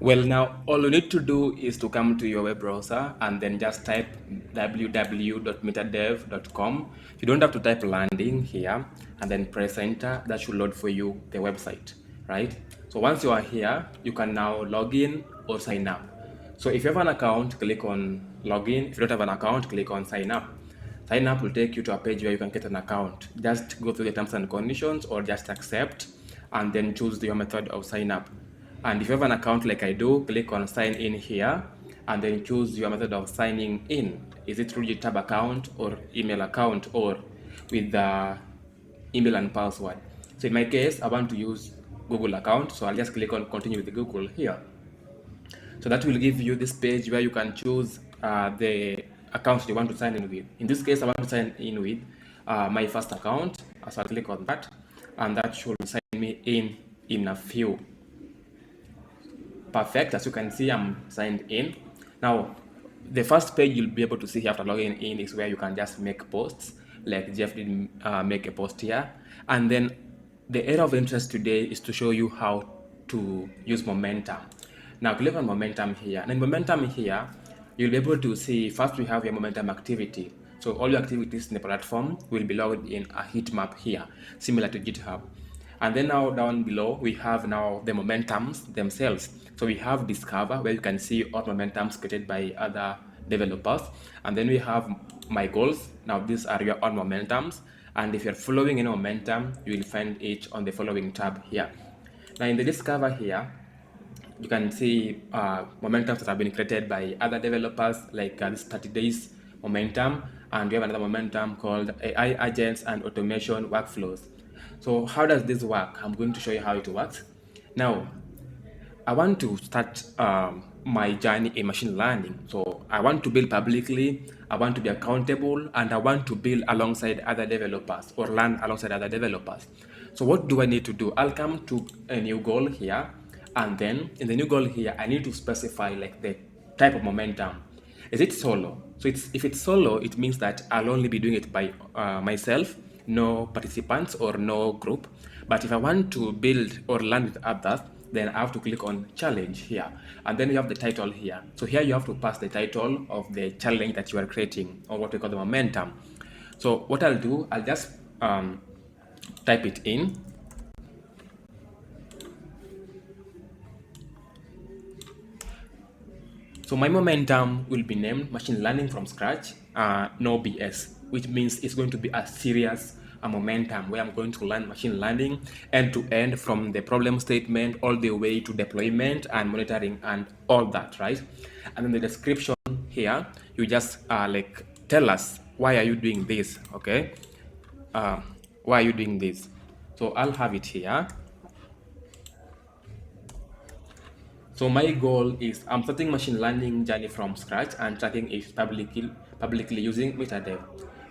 Well, now all you need to do is to come to your web browser and then just type www.meetadev.com. You don't have to type landing here and then press enter. That should load for you the website, right? So once you are here, you can now log in or sign up. So if you have an account, click on login. If you don't have an account, click on sign up. Sign up will take you to a page where you can get an account. Just go through the terms and conditions or just accept and then choose your method of sign up. And if you have an account like I do, click on sign in here and then choose your method of signing in. Is it through your tab account or email account or with the email and password? So in my case, I want to use Google account. So I'll just click on continue with the Google here. So that will give you this page where you can choose the account you want to sign in with. In this case, I want to sign in with my first account. So I'll click on that, and that should sign me in a few. Perfect. As you can see, I'm signed in. Now, the first page you'll be able to see after logging in is where you can just make posts, like Jeff did make a post here. And then the area of interest today is to show you how to use momentum. Now click on momentum here, and in momentum here, you'll be able to see first we have your momentum activity. So all your activities in the platform will be logged in a heat map here, similar to GitHub. And then now down below, we have now the momentums themselves. So we have Discover, where you can see all momentums created by other developers. And then we have My Goals. Now these are your own momentums. And if you're following any momentum, you will find it on the following tab here. Now in the Discover here, you can see momentums that have been created by other developers, like this 30 days momentum, and we have another momentum called AI agents and automation workflows. So how does this work? I'm going to show you how it works. Now, I want to start my journey in machine learning. So I want to build publicly, I want to be accountable, and I want to build alongside other developers or learn alongside other developers. So what do I need to do? I'll come to a new goal here. And then in the new goal here, I need to specify like the type of momentum. Is it solo? So if it's solo, it means that I'll only be doing it by myself, no participants or no group. But if I want to build or learn with others, then I have to click on challenge here. And then you have the title here. So here you have to pass the title of the challenge that you are creating, or what we call the momentum. So what I'll do, I'll just type it in. So my momentum will be named Machine Learning from Scratch, no BS, which means it's going to be a serious momentum where I'm going to learn machine learning end to end, from the problem statement all the way to deployment and monitoring and all that, right? And then the description here, you just like tell us, why are you doing this, okay? Why are you doing this? So I'll have it here. So my goal is I'm starting machine learning journey from scratch and tracking it publicly using Meetadev.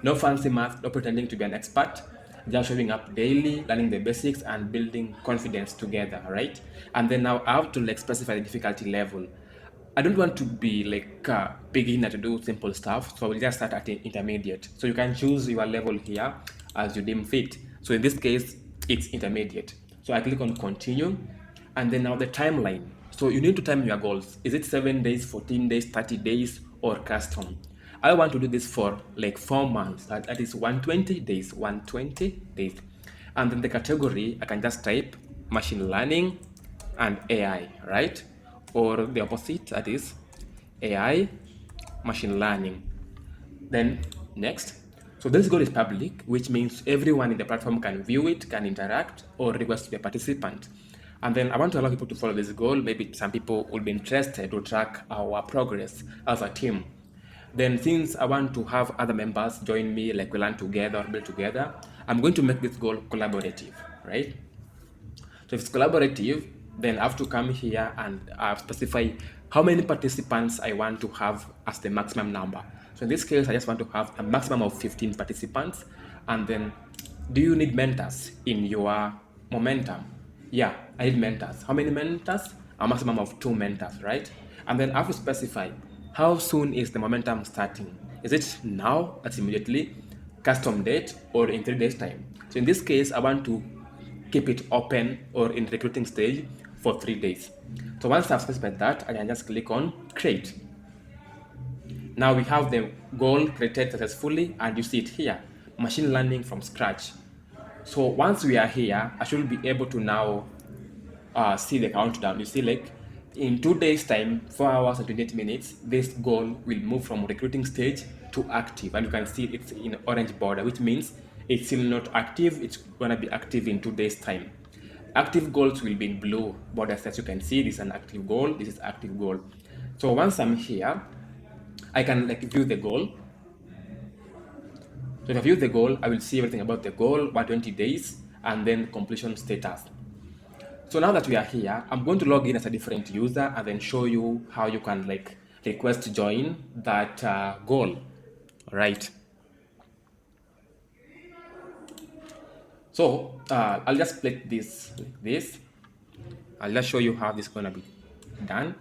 No fancy math, no pretending to be an expert, just showing up daily, learning the basics and building confidence together, right? And then now I have to like specify the difficulty level. I don't want to be like a beginner to do simple stuff, so we'll just start at intermediate. So you can choose your level here as you deem fit. So in this case, it's intermediate. So I click on continue, and then now the timeline. So you need to time your goals. Is it 7 days, 14 days, 30 days, or custom? I want to do this for like 4 months. That is 120 days, 120 days. And then the category, I can just type machine learning and AI, right? Or the opposite, that is AI, machine learning. Then next. So this goal is public, which means everyone in the platform can view it, can interact, or request to be a participant. And then I want to allow people to follow this goal. Maybe some people will be interested to track our progress as a team. Then since I want to have other members join me, like we learn together, build together, I'm going to make this goal collaborative, right? So if it's collaborative, then I have to come here and specify how many participants I want to have as the maximum number. So in this case, I just want to have a maximum of 15 participants. And then, do you need mentors in your momentum? Yeah, I need mentors. How many mentors? A maximum of 2 mentors, right? And then I have to specify how soon is the momentum starting. Is it now, that's immediately, custom date, or in 3 days time? So in this case, I want to keep it open or in recruiting stage for 3 days. So once I've specified that, I can just click on create. Now we have the goal created successfully, and you see it here, machine learning from scratch. So once we are here, I should be able to now see the countdown. You see, like in 2 days time, 4 hours and 28 minutes, this goal will move from recruiting stage to active, and you can see it's in orange border, which means it's still not active. It's gonna be active in 2 days time. Active goals will be in blue borders. As you can see, this is an active goal, this is active goal. So once I'm here, I can like view the goal. So if I view the goal, I will see everything about the goal, 120 days, and then completion status. So now that we are here, I'm going to log in as a different user and then show you how you can like request to join that goal. All right. So I'll just split this like this. I'll just show you how this is gonna be done.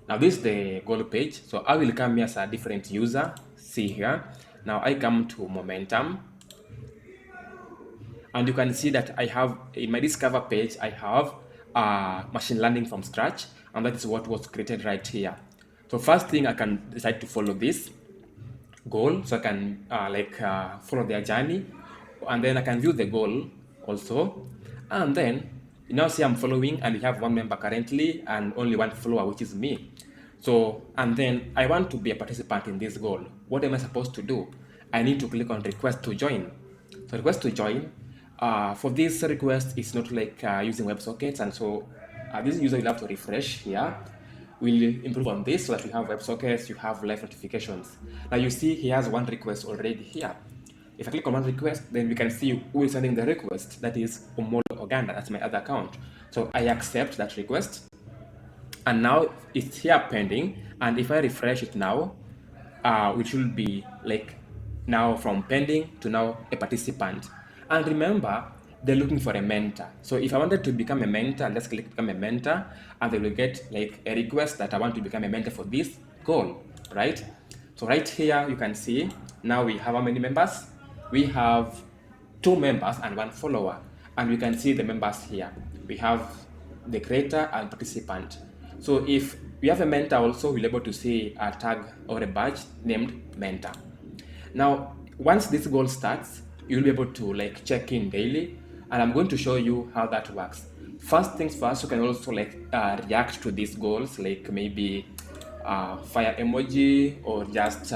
Now this is the goal page. So I will come here as a different user. See here. Now I come to momentum. And you can see that I have in my discover page, I have machine learning from scratch, and that is what was created right here. So first thing, I can decide to follow this goal, so I can follow their journey, and then I can view the goal also, and then you now see I'm following, and we have one member currently and only one follower, which is me. So, and then I want to be a participant in this goal. What am I supposed to do? I need to click on request to join. So request to join. For this request, it's not like using WebSockets, and so this user will have to refresh here. We'll improve on this so that you have WebSockets, you have live notifications. Now you see he has one request already here. If I click on one request, then we can see who is sending the request. That is Omolo Uganda, that's my other account. So I accept that request, and now it's here pending. And if I refresh it now, it should be like now from pending to now a participant. And remember, they're looking for a mentor. So if I wanted to become a mentor, let's click become a mentor, and they will get like a request that I want to become a mentor for this goal, right? So right here, you can see now we have how many members? We have 2 members and 1 follower, and we can see the members here. We have the creator and participant. So if we have a mentor also, we'll be able to see a tag or a badge named mentor. Now, once this goal starts, you'll be able to like check in daily, and I'm going to show you how that works. First things first, you can also like react to these goals, like maybe fire emoji, or just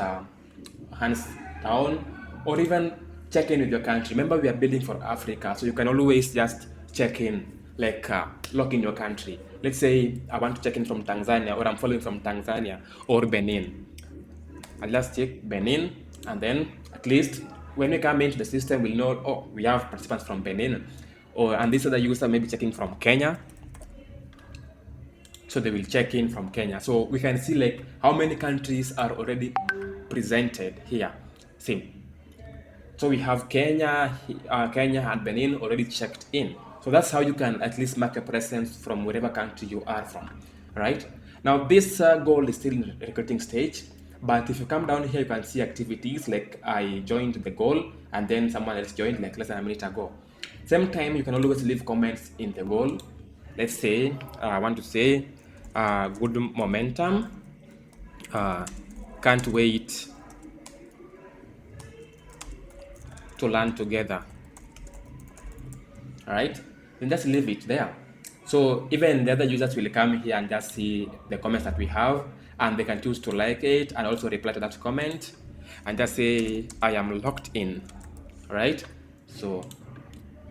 hands down, or even check in with your country. Remember, we are building for Africa, so you can always just check in, like log in your country. Let's say I want to check in from Tanzania, or I'm following from Tanzania or Benin. I'll just check Benin, and then at least when we come into the system, we'll know, oh, we have participants from Benin, and this other user may be checking from Kenya, so they will check in from Kenya. So we can see like how many countries are already presented here. See, so we have Kenya and Benin already checked in. So that's how you can at least mark a presence from wherever country you are from, right? Now this goal is still in the recruiting stage, but if you come down here, you can see activities like I joined the goal, and then someone else joined like less than a minute ago. Same time, you can always leave comments in the goal. Let's say I want to say good momentum, can't wait to learn together. All right, then just leave it there. So even the other users will come here and just see the comments that we have, and they can choose to like it and also reply to that comment and just say I am locked in. All right, so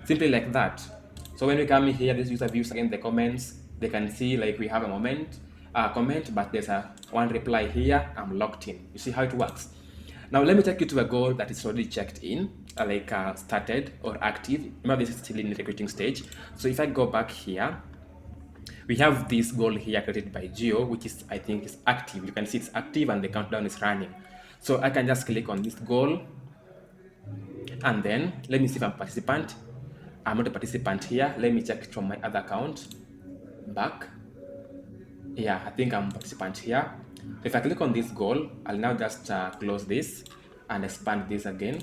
simply like that. So when we come here, this user views again the comments, they can see like we have a comment, but there's one reply here, I'm locked in. You see how it works. Now let me take you to a goal that is already checked in, started or active. Remember, this is still in the recruiting stage. So if I go back here, we have this goal here created by Geo, which is, I think, is active. You can see it's active and the countdown is running. So I can just click on this goal, and then let me see if I'm a participant. I'm not a participant here. Let me check it from my other account. Back. Yeah, I think I'm a participant here. If I click on this goal, I'll now just close this, and expand this again.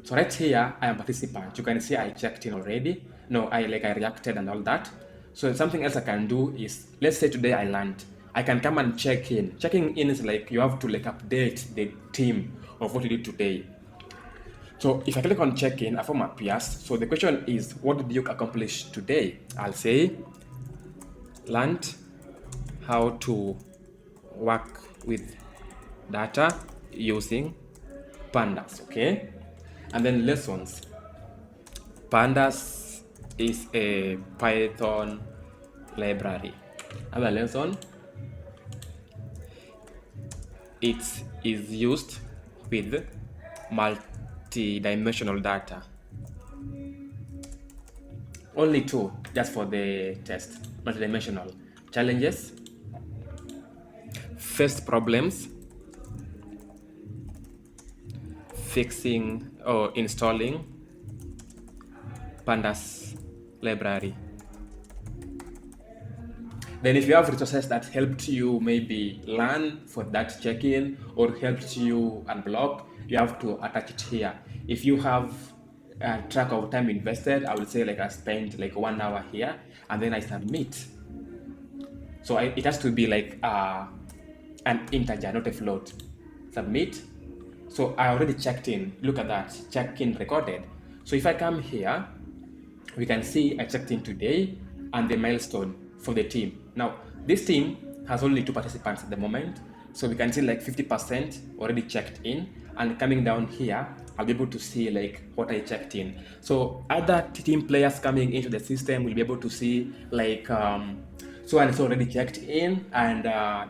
So right here, I am participant. You can see I checked in already. No, I reacted and all that. So something else I can do is, let's say today I learned, I can come and check in. Checking in is like you have to update the team of what you did today. So if I click on check in, a form appears. So the question is, what did you accomplish today? I'll say, learned how to work with data using pandas, okay? And then lessons. Pandas is a Python library. Another lesson, it is used with multi-dimensional data. Only two, just for the test. Multi-dimensional. Challenges, first problems, fixing or installing pandas library. Then if you have resources that helped you maybe learn for that check-in or helped you unblock, you have to attach it here. If you have a track of time invested, I would say I spent 1 hour here and then I submit. So it has to be an integer, not a float. Submit. So I already checked in. Look at that, check-in recorded. So if I come here, we can see I checked in today and the milestone for the team. Now, this team has only 2 participants at the moment. So we can see 50% already checked in, and coming down here, I'll be able to see what I checked in. So other team players coming into the system will be able to see so and so already checked in, and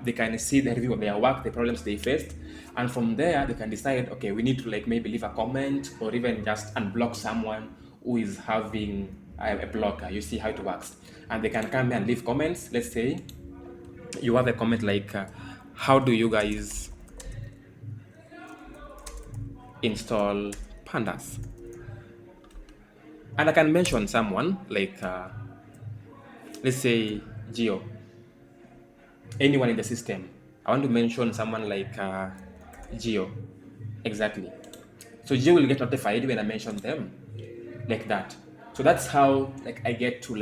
they can see the review of their work, the problems they faced, and from there they can decide, okay, we need to maybe leave a comment or even just unblock someone who is having a blocker. You see how it works, and they can come here and leave comments. Let's say you have a comment how do you guys install pandas? And I can mention someone let's say Geo, anyone in the system. I want to mention someone Geo, exactly. So Geo will get notified when I mention them, like that. So that's how I get to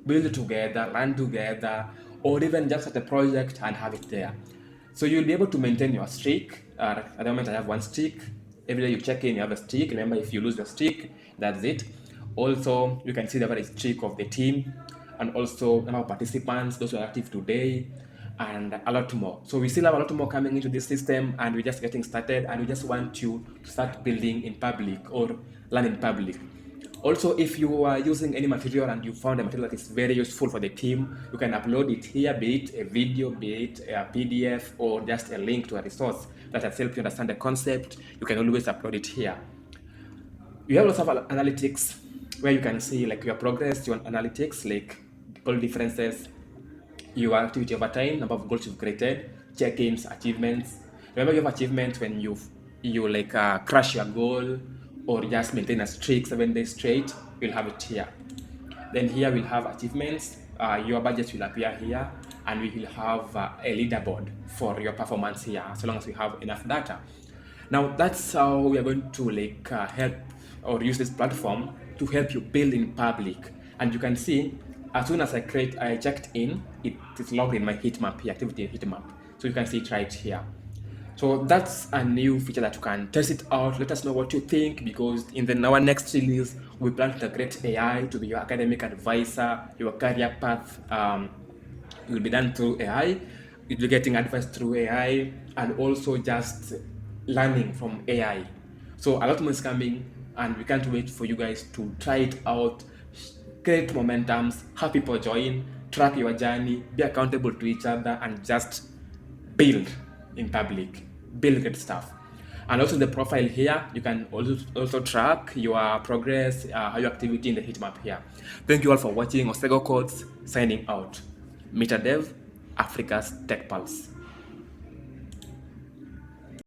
build together, learn together, or even just start a project and have it there. So you'll be able to maintain your streak. At the moment I have 1 streak. Every day you check in, you have a streak. Remember, if you lose your streak, that's it. Also, you can see the average streak of the team, and also number of participants, those who are active today, and a lot more. So we still have a lot more coming into this system, and we're just getting started, and we just want you to start building in public or learn in public. Also, if you are using any material and you found a material that is very useful for the team, you can upload it here, be it a video, be it a PDF, or just a link to a resource that has helped you understand the concept. You can always upload it here. You also have analytics where you can see your progress, your analytics, goal differences, your activity over time, number of goals you've created, check-ins, achievements. Remember, you have achievements when you crush your goal or just maintain a streak 7 days straight. You'll have it here. Then here we'll have achievements. Your budget will appear here, and we will have a leaderboard for your performance here, so long as we have enough data. Now that's how we are going to help or use this platform to help you build in public. And you can see, as soon as I checked in, it is logged in my heat map here, activity heat map. So you can see it right here. So that's a new feature that you can test it out. Let us know what you think, because in our next release, we plan to integrate AI to be your academic advisor. Your career path will be done through AI. You'll be getting advice through AI, and also just learning from AI. So a lot more is coming, and we can't wait for you guys to try it out, create momentums, have people join, track your journey, be accountable to each other, and just build in public, build good stuff. And also in the profile here, you can also track your progress, your activity in the heat map here. Thank you all for watching. Osego Codes signing out. Meetadev, Africa's Tech Pulse.